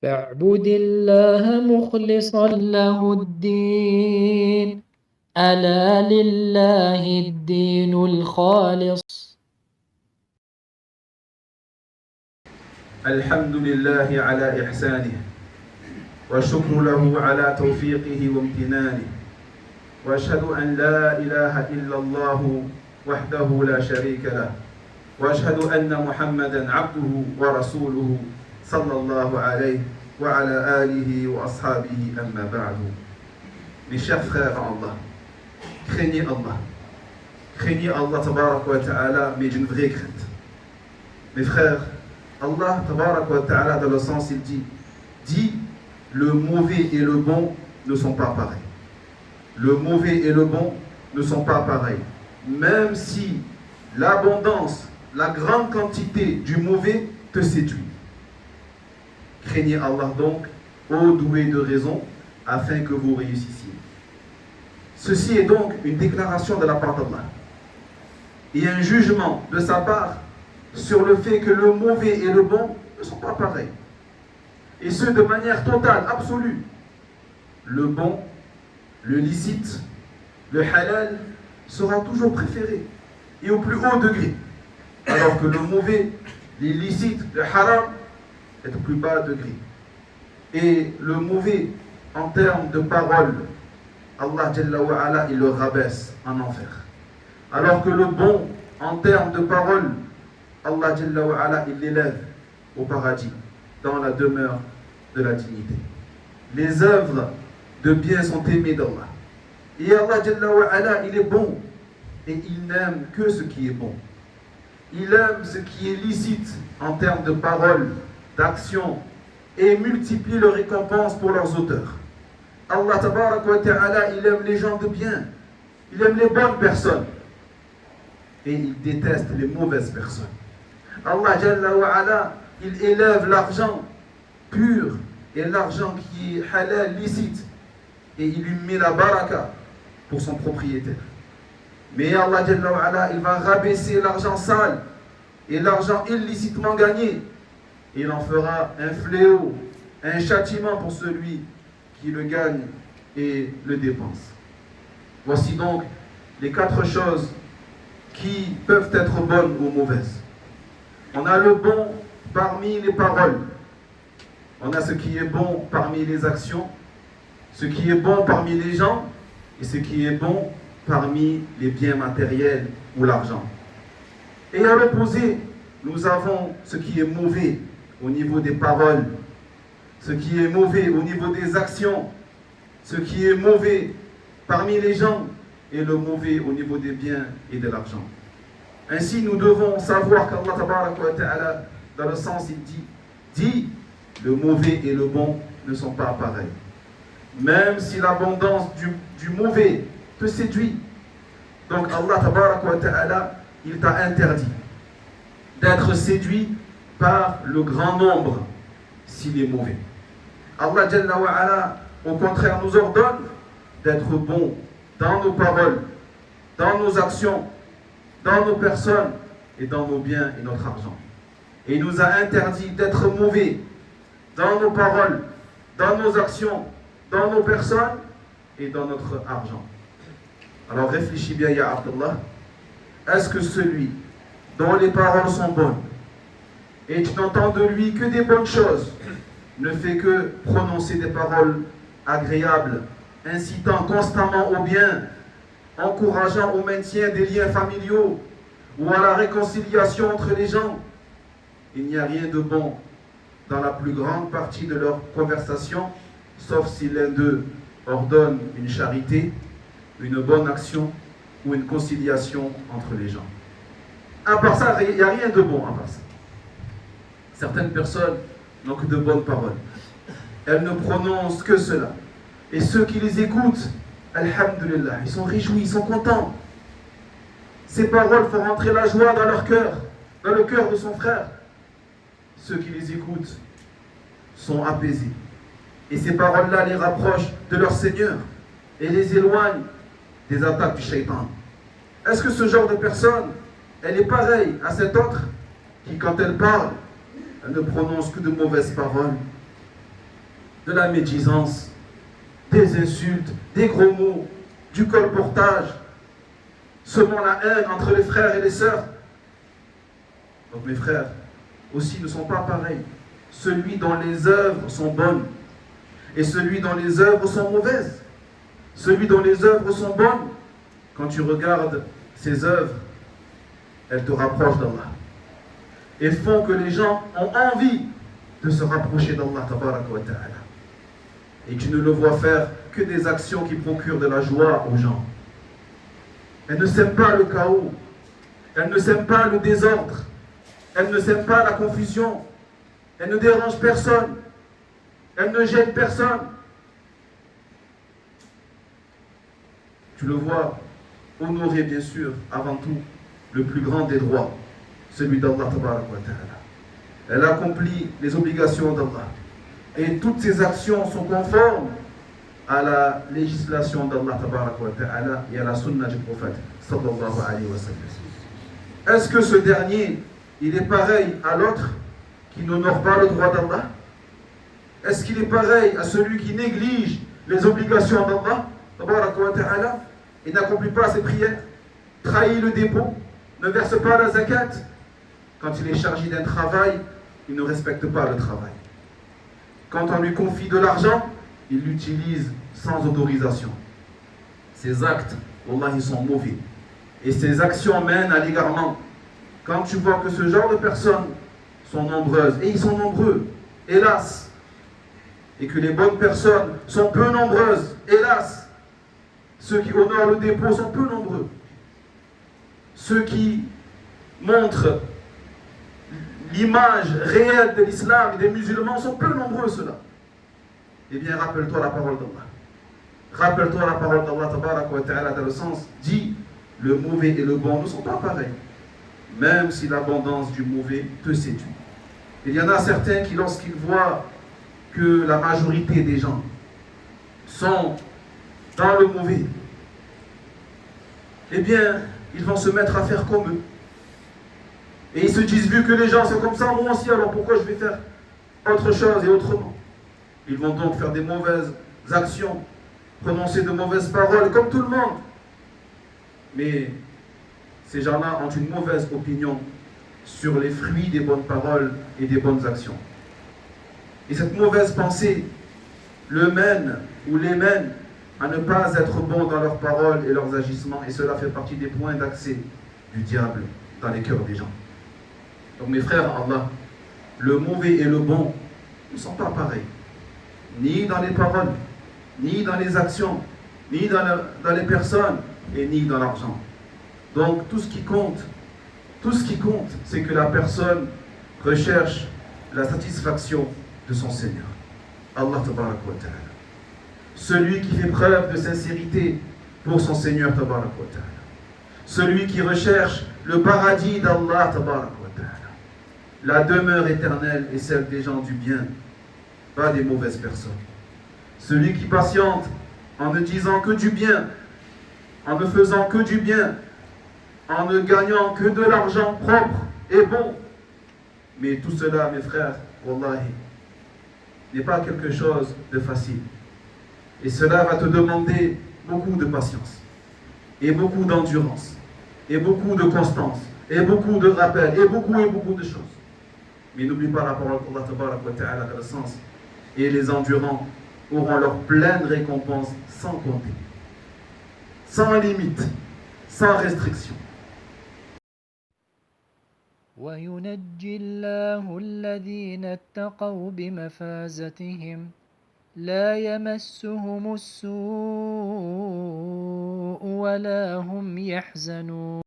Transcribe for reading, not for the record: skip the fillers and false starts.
فاعبد الله مخلصا له الدين ألا لله الدين الخالص. الحمد لله على إحسانه والشكر له على توفيقه وامتنانه وأشهد أن لا إله إلا الله وحده لا شريك له وأشهد أن محمدا عبده ورسوله صلى الله عليه وعلى آله وأصحابه أما بعد. Mes chers frères en Allah, craignez Allah. Craignez Allah tabarak wa ta'ala, mais d'une vraie crainte. Mes frères, Allah tabarak wa ta'ala, dans le sens il dit le mauvais et le bon ne sont pas pareils. Le mauvais et le bon ne sont pas pareils. Même si l'abondance, la grande quantité du mauvais te séduit. Craignez Allah donc, ô doué de raison, afin que vous réussissiez. Ceci est donc une déclaration de la part d'Allah et un jugement de sa part sur le fait que le mauvais et le bon ne sont pas pareils. Et ce, de manière totale, absolue. Le bon, le licite, le halal sera toujours préféré et au plus haut degré. Alors que le mauvais, l'illicite, le haram est au plus bas degré. Et le mauvais, en termes de parole, Allah Jalla wa Ala, il le rabaisse en enfer. Alors que le bon, en termes de parole, Allah Jalla wa Ala, il l'élève au paradis, dans la demeure de la dignité. Les œuvres de bien sont aimées d'Allah. Et Allah Jalla wa Ala, il est bon. Et il n'aime que ce qui est bon. Il aime ce qui est licite en termes de parole, d'action, et multiplie leurs récompenses pour leurs auteurs. Allah tabarak wa ta'ala, il aime les gens de bien. Il aime les bonnes personnes. Et il déteste les mauvaises personnes. Allah Jalla wa Ala, il élève l'argent pur et l'argent qui est halal, licite. Et il lui met la baraka pour son propriétaire. Mais Allah Jalla wa Ala, il va rabaisser l'argent sale et l'argent illicitement gagné. Et il en fera un fléau, un châtiment pour celui qui le gagne et le dépense. Voici donc les 4 choses qui peuvent être bonnes ou mauvaises. On a le bon parmi les paroles. On a ce qui est bon parmi les actions, ce qui est bon parmi les gens et ce qui est bon parmi les biens matériels ou l'argent. Et à l'opposé, nous avons ce qui est mauvais au niveau des paroles, ce qui est mauvais au niveau des actions, ce qui est mauvais parmi les gens et le mauvais au niveau des biens et de l'argent. Ainsi, nous devons savoir qu'Allah tabaraka wa ta'ala, dans le sens, il dit, le mauvais et le bon ne sont pas pareils. Même si l'abondance du mauvais te séduit. Donc Allah tabaraka wa ta'ala, il t'a interdit d'être séduit par le grand nombre s'il est mauvais. Allah Jalla wa Ala, au contraire, nous ordonne d'être bons dans nos paroles, dans nos actions, dans nos personnes et dans nos biens et notre argent. Et il nous a interdit d'être mauvais dans nos paroles, dans nos actions, dans nos personnes et dans notre argent. Alors réfléchis bien, ya Abdullah. Est-ce que celui dont les paroles sont bonnes et tu n'entends de lui que des bonnes choses ne fait que prononcer des paroles agréables, incitant constamment au bien, encourageant au maintien des liens familiaux ou à la réconciliation entre les gens? Il n'y a rien de bon dans la plus grande partie de leur conversation, sauf si l'un d'eux ordonne une charité, une bonne action ou une conciliation entre les gens. À part ça, il n'y a rien de bon à part ça. Certaines personnes n'ont que de bonnes paroles. Elles ne prononcent que cela. Et ceux qui les écoutent, alhamdulillah, ils sont réjouis, ils sont contents. Ces paroles font rentrer la joie dans leur cœur, dans le cœur de son frère. Ceux qui les écoutent sont apaisés. Et ces paroles-là les rapprochent de leur Seigneur et les éloignent des attaques du shaitan. Est-ce que ce genre de personne, elle est pareille à cette autre qui, quand elle parle, elle ne prononce que de mauvaises paroles? de la médisance, des insultes, des gros mots, du colportage, semant la haine entre les frères et les sœurs. Donc mes frères aussi ne sont pas pareils. Celui dont les œuvres sont bonnes et celui dont les œuvres sont mauvaises. Celui dont les œuvres sont bonnes, quand tu regardes ses œuvres, elles te rapprochent d'Allah et font que les gens ont envie de se rapprocher d'Allah tabaraka wa ta'ala. Et tu ne le vois faire que des actions qui procurent de la joie aux gens. Elle ne sème pas le chaos, elle ne sème pas le désordre, elle ne sème pas la confusion, elle ne dérange personne, elle ne gêne personne. Tu le vois honorer bien sûr avant tout le plus grand des droits, celui d'Allah tabaraka wa ta'ala. Elle accomplit les obligations d'Allah et toutes ses actions sont conformes à la législation d'Allah tabaraka wa ta'ala et à la sunna du prophète sallallahu alayhi wa sallam. Est-ce que ce dernier, il est pareil à l'autre qui n'honore pas le droit d'Allah? Est-ce qu'il est pareil à celui qui néglige les obligations d'Allah tabaraka wa ta'ala et n'accomplit pas ses prières, trahit le dépôt, ne verse pas la zakat? Quand il est chargé d'un travail, il ne respecte pas le travail. Quand on lui confie de l'argent, il l'utilise sans autorisation. Ses actes, wallah, ils sont mauvais. Et ses actions mènent à l'égarement. Quand tu vois que ce genre de personnes sont nombreuses, et ils sont nombreux, hélas, et que les bonnes personnes sont peu nombreuses, hélas, ceux qui honorent le dépôt sont peu nombreux. Ceux qui montrent l'image réelle de l'islam et des musulmans sont peu nombreux, ceux-là. Eh bien, rappelle-toi la parole d'Allah. Rappelle-toi la parole d'Allah tabaraka wa ta'ala dans le sens dit le mauvais et le bon ne sont pas pareils. Même si l'abondance du mauvais te séduit. Il y en a certains qui, lorsqu'ils voient que la majorité des gens sont dans le mauvais, eh bien, ils vont se mettre à faire comme eux. Et ils se disent, vu que les gens sont comme ça, moi aussi, alors pourquoi je vais faire autre chose et autrement? Ils vont donc faire des mauvaises actions, prononcer de mauvaises paroles, comme tout le monde. Mais ces gens-là ont une mauvaise opinion sur les fruits des bonnes paroles et des bonnes actions. Et cette mauvaise pensée le mène ou les mène à ne pas être bons dans leurs paroles et leurs agissements, et cela fait partie des points d'accès du diable dans les cœurs des gens. Donc mes frères, Allah, le mauvais et le bon ne sont pas pareils, ni dans les paroles, ni dans les actions, ni dans les personnes, et ni dans l'argent. Donc tout ce qui compte, c'est que la personne recherche la satisfaction de son Seigneur. Allah tabaraka wa ta'ala. Celui qui fait preuve de sincérité pour son Seigneur tabaraka wa ta'ala. Celui qui recherche le paradis d'Allah tabaraka wa ta'ala. La demeure éternelle est celle des gens du bien, pas des mauvaises personnes. Celui qui patiente en ne disant que du bien, en ne faisant que du bien, en ne gagnant que de l'argent propre et bon. Mais tout cela, mes frères, wallahi, n'est pas quelque chose de facile. Et cela va te demander beaucoup de patience, et beaucoup d'endurance, et beaucoup de constance, et beaucoup de rappel, et beaucoup de choses. Mais n'oublie pas la parole d'Allah tabaraka wa ta'ala dans le sens, et les endurants auront leur pleine récompense sans compter, sans limite, sans restriction. وينجي الله الذين اتقوا بمفازتهم لا يمسهم السوء ولا هم يحزنون